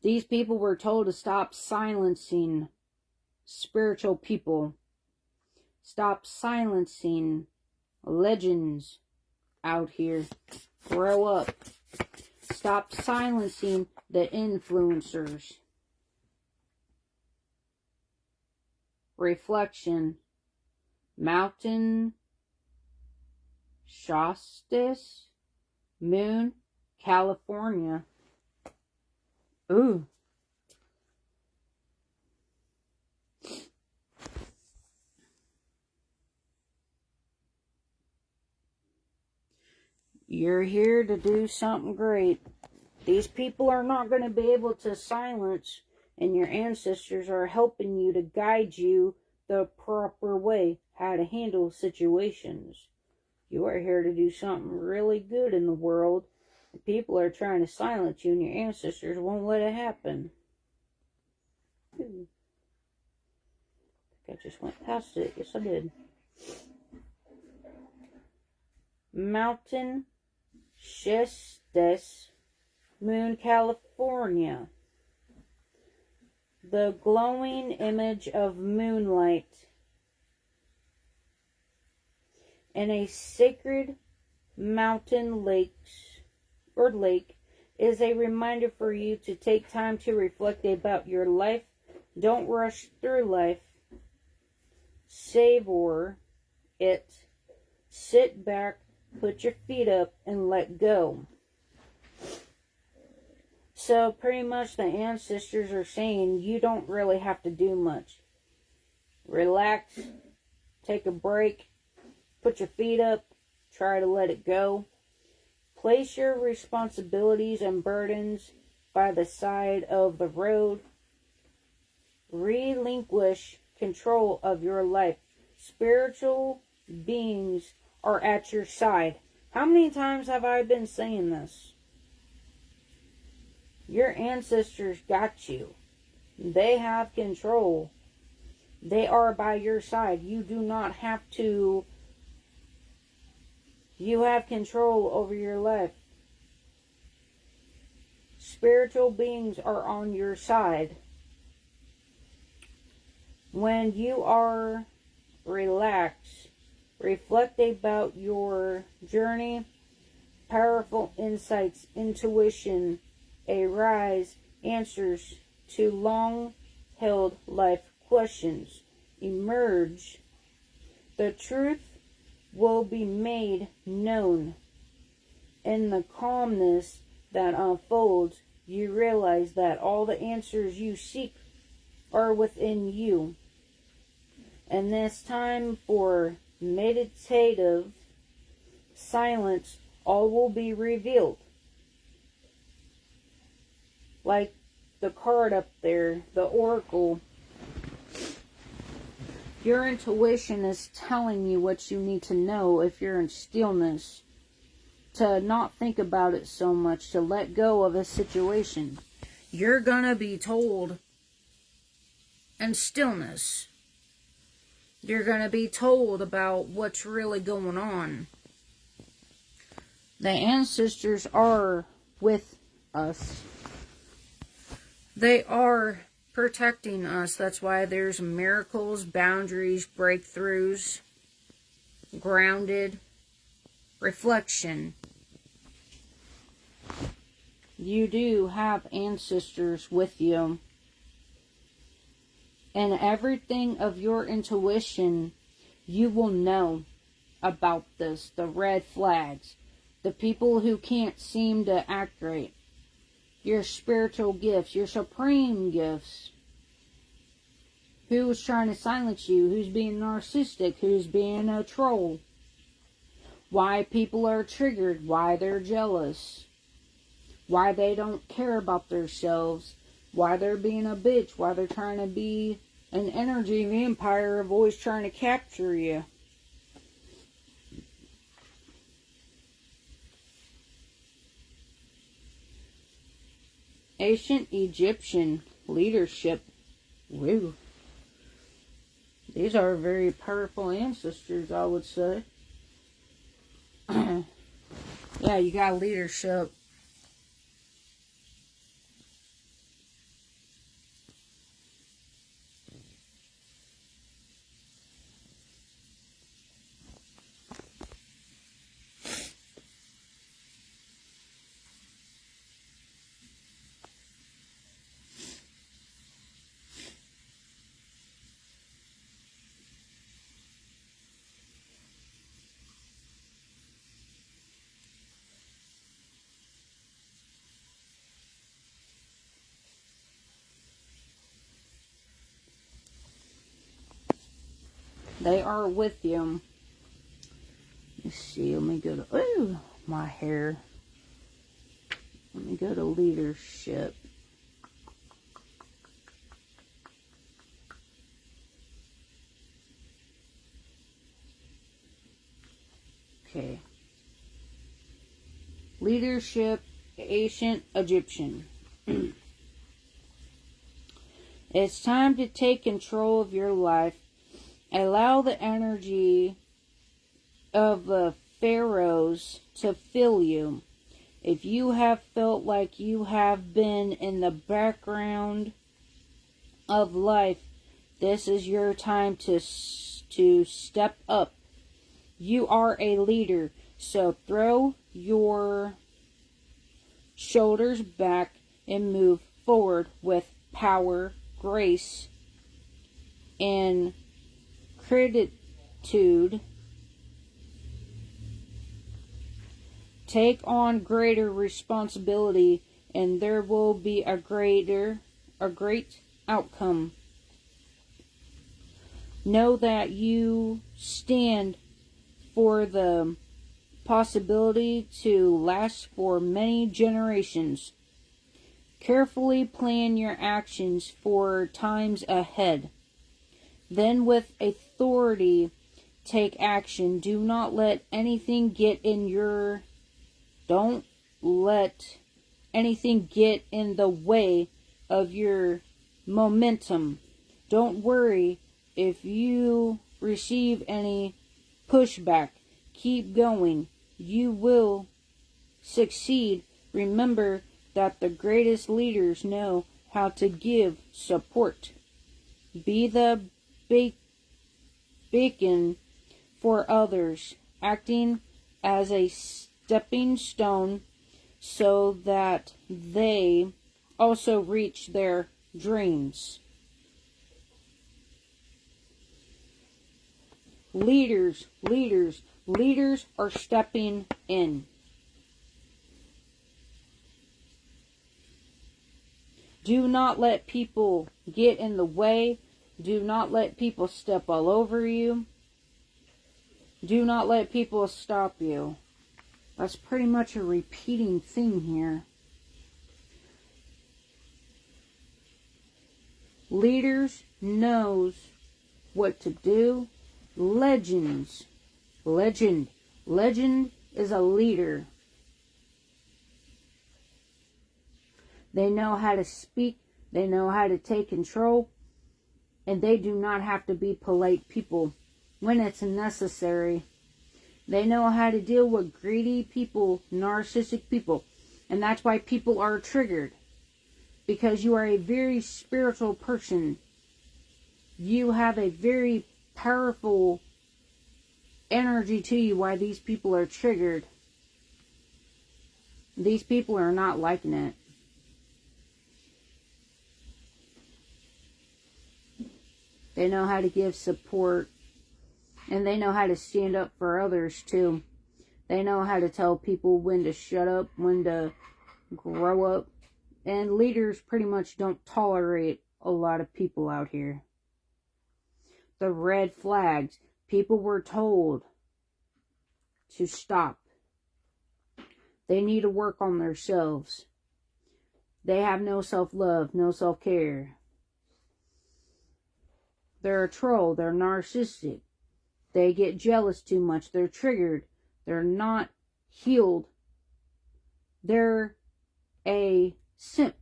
These people were told to stop silencing spiritual people. Stop silencing legends out here. Grow up. Stop silencing the influencers. Reflection. Mountain. Shastis. Moon. California. Ooh. You're here to do something great. These people are not going to be able to silence, and your ancestors are helping you to guide you the proper way, how to handle situations. You are here to do something really good in the world. People are trying to silence you, and your ancestors won't let it happen. Ooh. I just went past it. Yes, I did. Mountain Shastis, Moon, California. the glowing image of moonlight in a sacred mountain lake is a reminder for you to take time to reflect about your life. Don't rush through life. Savor it. Sit back, put your feet up, and let go. So pretty much the ancestors are saying you don't really have to do much. Relax, take a break, put your feet up, try to let it go. Place your responsibilities and burdens by the side of the road. Relinquish control of your life. Spiritual beings are at your side. How many times have I been saying this? Your ancestors got you. They have control. They are by your side. You do not have to. You have control over your life. Spiritual beings are on your side. When you are relaxed, reflect about your journey. Powerful insights, intuition, arise, answers to long-held life questions emerge. The truth will be made known. In the calmness that unfolds, you realize that all the answers you seek are within you. And this time for meditative silence, all will be revealed. Like the card up there, the oracle. Your intuition is telling you what you need to know if you're in stillness. To not think about it so much, to let go of a situation. You're gonna be told in stillness. You're gonna be told about what's really going on. The ancestors are with us. They are protecting us. That's why there's miracles, boundaries, breakthroughs, grounded, reflection. You do have ancestors with you. And everything of your intuition, you will know about this. The red flags. The people who can't seem to act right. Your spiritual gifts, your supreme gifts. Who's trying to silence you? Who's being narcissistic? Who's being a troll? Why people are triggered? Why they're jealous? Why they don't care about themselves? Why they're being a bitch? Why they're trying to be an energy vampire of always trying to capture you? Ancient Egyptian leadership. Woo. These are very powerful ancestors, I would say. Yeah, you got leadership. They are with you. Let's see, let me go to, ooh, my hair. Let me go to leadership. Okay. Leadership, ancient Egyptian. It's time to take control of your life. Allow the energy of the pharaohs to fill you. If you have felt like you have been in the background of life, this is your time to step up. You are a leader, so throw your shoulders back and move forward with power, grace, and gratitude. Take on greater responsibility, and there will be a great outcome. Know that you stand for the possibility to last for many generations. Carefully plan your actions for times ahead. Then with authority, take action. Do not let anything get in your... Don't let anything get in the way of your momentum. Don't worry if you receive any pushback. Keep going. You will succeed. Remember that the greatest leaders know how to give support. Be the beacon for others, acting as a stepping stone so that they also reach their dreams. Leaders are stepping in. Do not let people get in the way. Do not let people step all over you. Do not let people stop you. That's pretty much a repeating thing here. Leaders knows what to do. Legend is a leader. They know how to speak. They know how to take control. And they do not have to be polite people when it's necessary. They know how to deal with greedy people, narcissistic people. And that's why people are triggered. Because you are a very spiritual person. You have a very powerful energy to you, why these people are triggered. These people are not liking it. They know how to give support. And they know how to stand up for others too. They know how to tell people when to shut up, when to grow up. And leaders pretty much don't tolerate a lot of people out here. The red flags. People were told to stop. They need to work on themselves. They have no self-love, no self-care. They're a troll. They're narcissistic. They get jealous too much. They're triggered. They're not healed. They're a simp.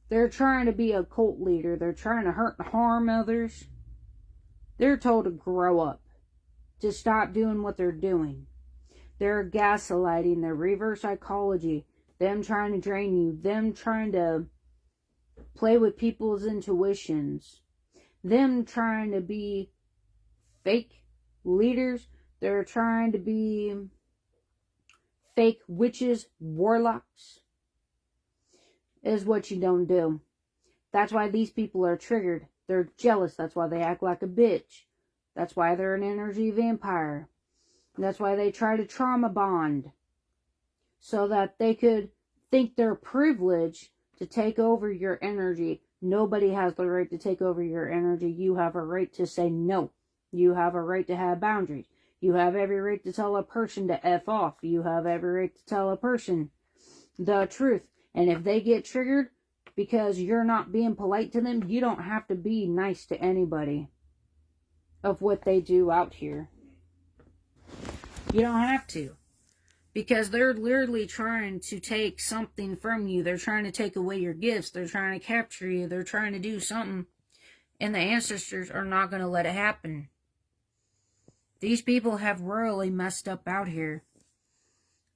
They're trying to be a cult leader. They're trying to hurt and harm others. They're told to grow up, to stop doing what they're doing. They're gaslighting. They're reverse psychology. Them trying to drain you. Them trying to play with people's intuitions. Them trying to be fake leaders. They're trying to be fake witches, warlocks. Is what you don't do. That's why these people are triggered. They're jealous. That's why they act like a bitch. That's why they're an energy vampire. That's why they try to trauma bond. So that they could think they're privileged to take over your energy. Nobody has the right to take over your energy. You have a right to say no. You have a right to have boundaries. You have every right to tell a person to F off. You have every right to tell a person the truth. And if they get triggered because you're not being polite to them, you don't have to be nice to anybody of what they do out here. You don't have to. Because they're literally trying to take something from you. They're trying to take away your gifts. They're trying to capture you. They're trying to do something. And the ancestors are not going to let it happen. These people have royally messed up out here.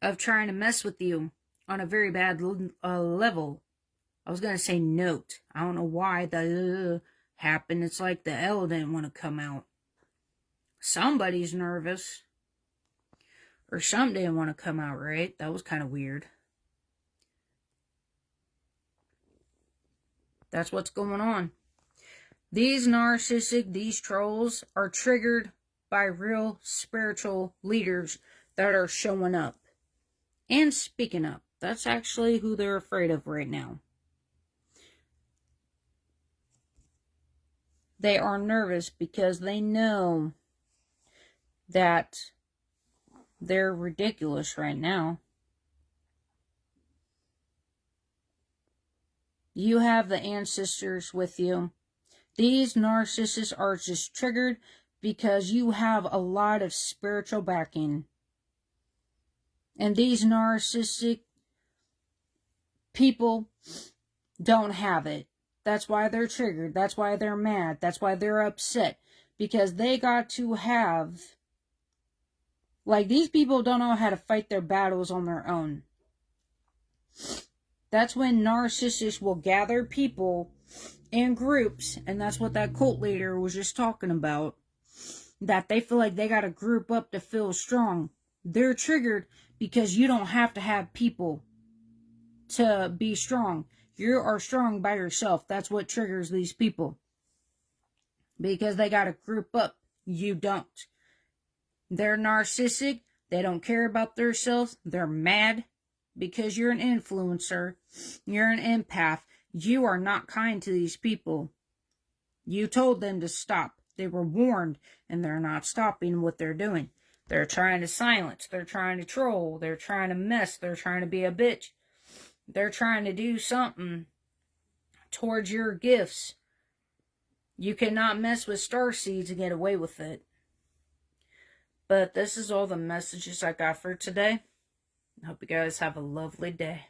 Of trying to mess with you on a very bad level. I was going to say note. I don't know why the happened. It's like the L didn't want to come out. Somebody's nervous. Or something didn't want to come out, right? That was kind of weird. That's what's going on. These these trolls are triggered by real spiritual leaders that are showing up and speaking up. That's actually who they're afraid of right now. They are nervous because they know that they're ridiculous right now. You have the ancestors with you. These narcissists are just triggered because you have a lot of spiritual backing. And these narcissistic people don't have it. That's why they're triggered. That's why they're mad. That's why they're upset. Because they got to have... Like, these people don't know how to fight their battles on their own. That's when narcissists will gather people in groups, and that's what that cult leader was just talking about. That they feel like they got to group up to feel strong. They're triggered because you don't have to have people to be strong. You are strong by yourself. That's what triggers these people. Because they got to group up. You don't. They're narcissistic. They don't care about themselves. They're mad because you're an influencer. You're an empath. You are not kind to these people. You told them to stop. They were warned, and they're not stopping what they're doing. They're trying to silence. They're trying to troll. They're trying to mess. They're trying to be a bitch. They're trying to do something towards your gifts. You cannot mess with starseeds and get away with it. But this is all the messages I got for today. I hope you guys have a lovely day.